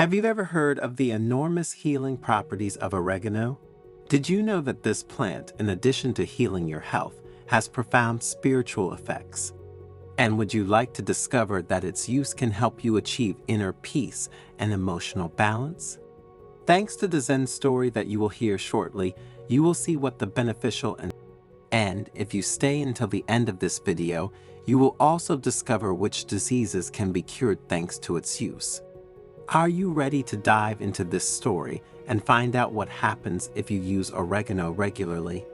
Have you ever heard of the enormous healing properties of oregano? Did you know that this plant, in addition to healing your health, has profound spiritual effects? And would you like to discover that its use can help you achieve inner peace and emotional balance? Thanks to the Zen story that you will hear shortly, you will see what the beneficial and if you stay until the end of this video, you will also discover which diseases can be cured thanks to its use. Are you ready to dive into this story and find out what happens if you use oregano regularly?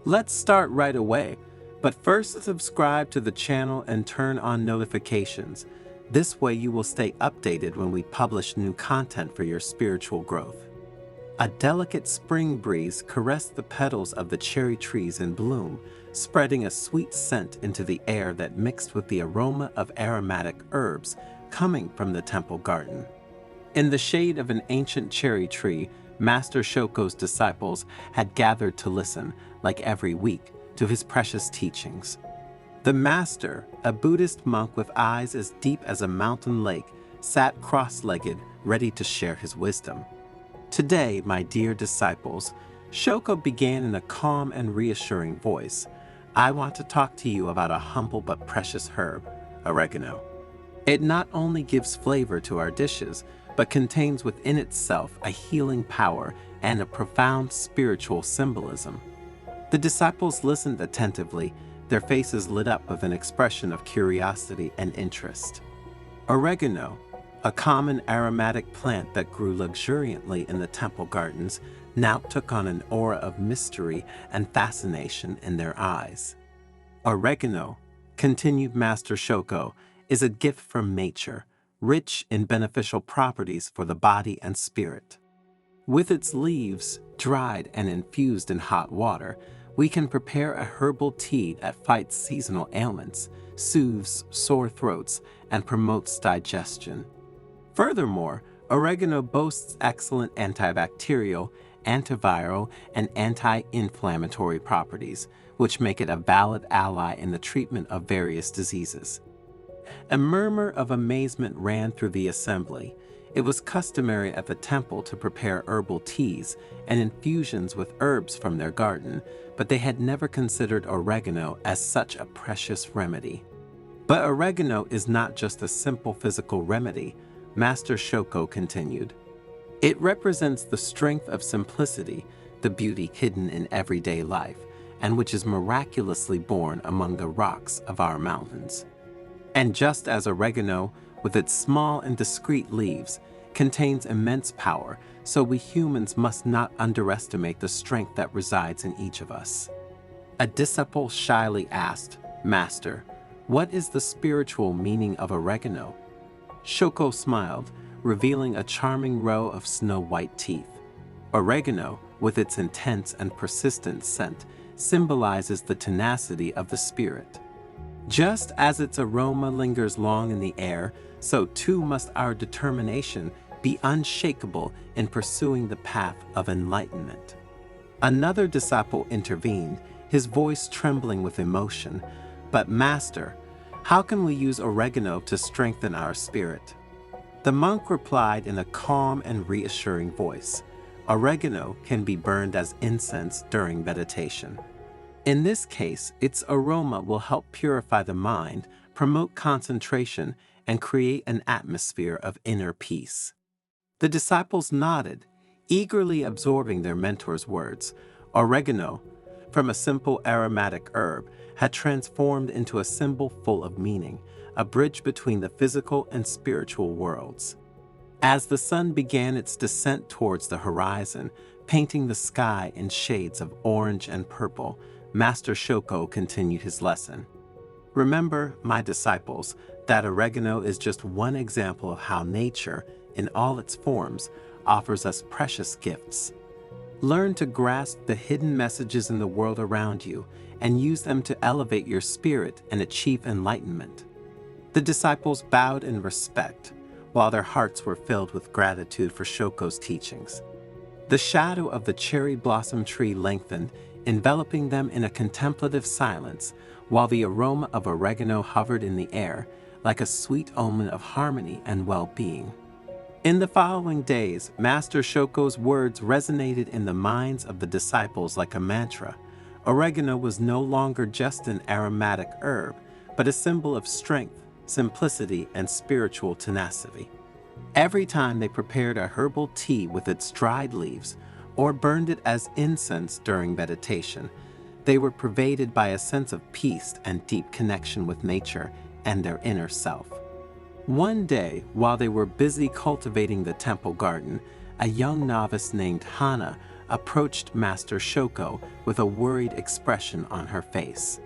Let's start right away, but first subscribe to the channel and turn on notifications. This way you will stay updated when we publish new content for your spiritual growth. A delicate spring breeze caressed the petals of the cherry trees in bloom, spreading a sweet scent into the air that mixed with the aroma of aromatic herbs coming from the temple garden. In the shade of an ancient cherry tree, Master Shoko's disciples had gathered to listen, like every week, to his precious teachings. The master, a Buddhist monk with eyes as deep as a mountain lake, sat cross-legged, ready to share his wisdom. Today, my dear disciples, Shoko began in a calm and reassuring voice, I want to talk to you about a humble but precious herb, oregano. It not only gives flavor to our dishes, but contains within itself a healing power and a profound spiritual symbolism. The disciples listened attentively, their faces lit up with an expression of curiosity and interest. Oregano, a common aromatic plant that grew luxuriantly in the temple gardens, now took on an aura of mystery and fascination in their eyes. Oregano, continued Master Shoko, is a gift from nature, rich in beneficial properties for the body and spirit. With its leaves, dried and infused in hot water, we can prepare a herbal tea that fights seasonal ailments, soothes sore throats, and promotes digestion. Furthermore, oregano boasts excellent antibacterial, antiviral, and anti-inflammatory properties, which make it a valid ally in the treatment of various diseases. A murmur of amazement ran through the assembly. It was customary at the temple to prepare herbal teas and infusions with herbs from their garden, but they had never considered oregano as such a precious remedy. But oregano is not just a simple physical remedy, Master Shoko continued. It represents the strength of simplicity, the beauty hidden in everyday life, and which is miraculously born among the rocks of our mountains. And just as oregano, with its small and discreet leaves, contains immense power, so we humans must not underestimate the strength that resides in each of us. A disciple shyly asked, Master, what is the spiritual meaning of oregano? Shoko smiled, revealing a charming row of snow-white teeth. Oregano, with its intense and persistent scent, symbolizes the tenacity of the spirit. Just as its aroma lingers long in the air, so too must our determination be unshakable in pursuing the path of enlightenment. Another disciple intervened, his voice trembling with emotion. But Master, how can we use oregano to strengthen our spirit? The monk replied in a calm and reassuring voice, Oregano can be burned as incense during meditation. In this case, its aroma will help purify the mind, promote concentration, and create an atmosphere of inner peace. The disciples nodded, eagerly absorbing their mentor's words. Oregano, from a simple aromatic herb, had transformed into a symbol full of meaning, a bridge between the physical and spiritual worlds. As the sun began its descent towards the horizon, painting the sky in shades of orange and purple, Master Shoko continued his lesson. Remember, my disciples, that oregano is just one example of how nature, in all its forms, offers us precious gifts. Learn to grasp the hidden messages in the world around you and use them to elevate your spirit and achieve enlightenment. The disciples bowed in respect, while their hearts were filled with gratitude for Shoko's teachings. The shadow of the cherry blossom tree lengthened, enveloping them in a contemplative silence, while the aroma of oregano hovered in the air like a sweet omen of harmony and well-being. In the following days, Master Shoko's words resonated in the minds of the disciples like a mantra. Oregano was no longer just an aromatic herb, but a symbol of strength, simplicity, and spiritual tenacity. Every time they prepared a herbal tea with its dried leaves or burned it as incense during meditation, they were pervaded by a sense of peace and deep connection with nature and their inner self. One day, while they were busy cultivating the temple garden, a young novice named Hana approached Master Shoko with a worried expression on her face.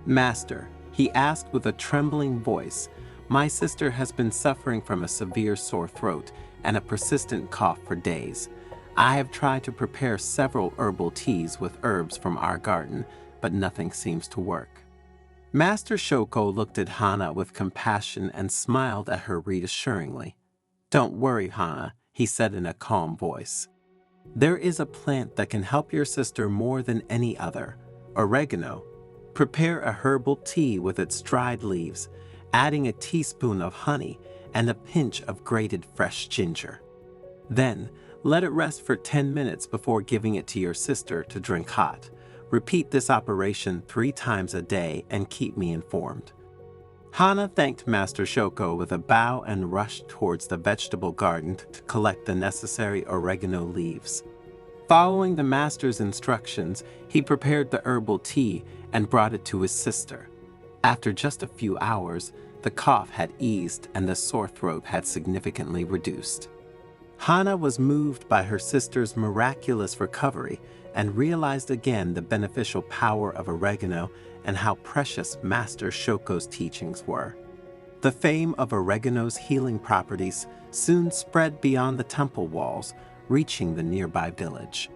"Master," he asked with a trembling voice, "my sister has been suffering from a severe sore throat and a persistent cough for days. I have tried to prepare several herbal teas with herbs from our garden, but nothing seems to work." Master Shoko looked at Hana with compassion and smiled at her reassuringly. "Don't worry, Hana," he said in a calm voice. "There is a plant that can help your sister more than any other, oregano. Prepare a herbal tea with its dried leaves, adding a teaspoon of honey and a pinch of grated fresh ginger. Then, let it rest for 10 minutes before giving it to your sister to drink hot. Repeat this operation 3 times a day and keep me informed." Hana thanked Master Shoko with a bow and rushed towards the vegetable garden to collect the necessary oregano leaves. Following the master's instructions, he prepared the herbal tea and brought it to his sister. After just a few hours, the cough had eased and the sore throat had significantly reduced. Hana was moved by her sister's miraculous recovery and realized again the beneficial power of oregano and how precious Master Shoko's teachings were. The fame of oregano's healing properties soon spread beyond the temple walls, reaching the nearby village.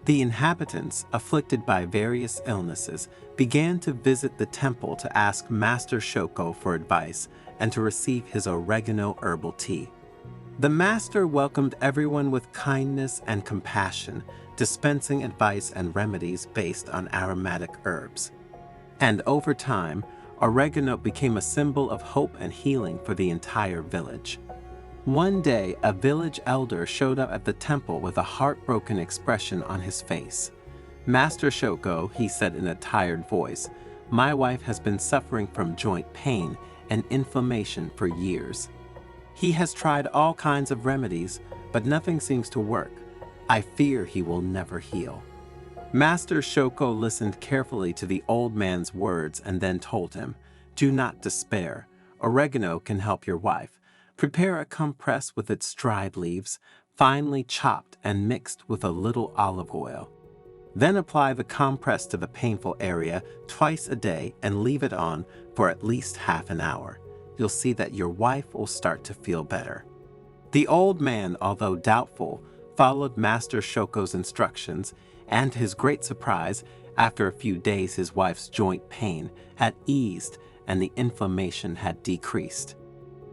The inhabitants, afflicted by various illnesses, began to visit the temple to ask Master Shoko for advice and to receive his oregano herbal tea. The master welcomed everyone with kindness and compassion, dispensing advice and remedies based on aromatic herbs. And over time, oregano became a symbol of hope and healing for the entire village. One day, a village elder showed up at the temple with a heartbroken expression on his face. "Master Shoko," he said in a tired voice, "my wife has been suffering from joint pain and inflammation for years. He has tried all kinds of remedies, but nothing seems to work. I fear he will never heal." Master Shoko listened carefully to the old man's words and then told him, "Do not despair. Oregano can help your wife. Prepare a compress with its dried leaves, finely chopped and mixed with a little olive oil. Then apply the compress to the painful area twice a day and leave it on for at least half an hour. You'll see that your wife will start to feel better." The old man, although doubtful, followed Master Shoko's instructions, and to his great surprise, after a few days his wife's joint pain had eased and the inflammation had decreased.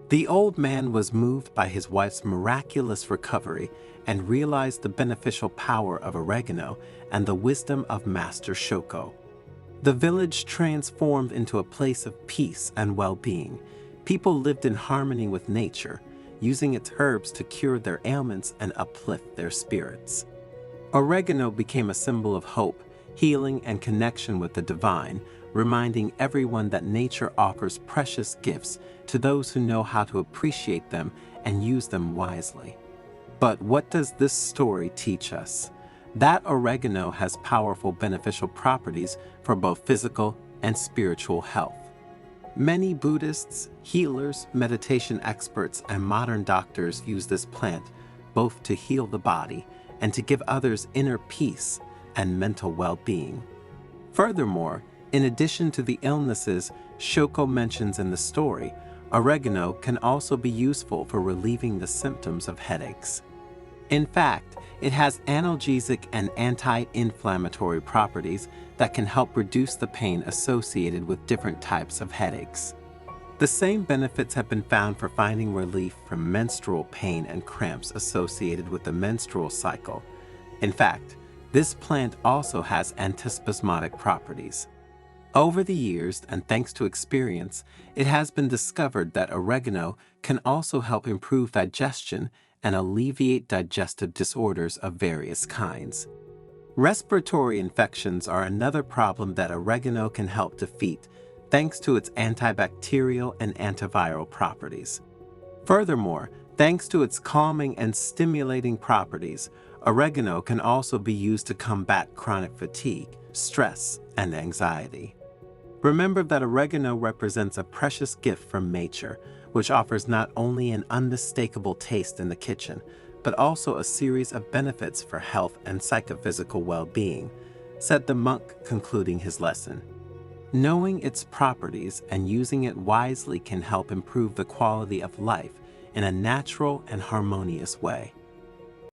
The old man was moved by his wife's miraculous recovery and realized the beneficial power of oregano and the wisdom of Master Shoko. The village transformed into a place of peace and well-being. People lived in harmony with nature, using its herbs to cure their ailments and uplift their spirits. Oregano became a symbol of hope, healing, and connection with the divine, reminding everyone that nature offers precious gifts to those who know how to appreciate them and use them wisely. But what does this story teach us? That oregano has powerful beneficial properties for both physical and spiritual health. Many Buddhists, healers, meditation experts, and modern doctors use this plant both to heal the body and to give others inner peace and mental well-being. Furthermore, in addition to the illnesses Shoko mentions in the story, oregano can also be useful for relieving the symptoms of headaches. In fact, it has analgesic and anti-inflammatory properties that can help reduce the pain associated with different types of headaches. The same benefits have been found for finding relief from menstrual pain and cramps associated with the menstrual cycle. In fact, this plant also has antispasmodic properties. Over the years, and thanks to experience, it has been discovered that oregano can also help improve digestion and alleviate digestive disorders of various kinds. Respiratory infections are another problem that oregano can help defeat, thanks to its antibacterial and antiviral properties. Furthermore, thanks to its calming and stimulating properties, oregano can also be used to combat chronic fatigue, stress, and anxiety. Remember that oregano represents a precious gift from nature, which offers not only an unmistakable taste in the kitchen, but also a series of benefits for health and psychophysical well-being, said the monk concluding his lesson. Knowing its properties and using it wisely can help improve the quality of life in a natural and harmonious way.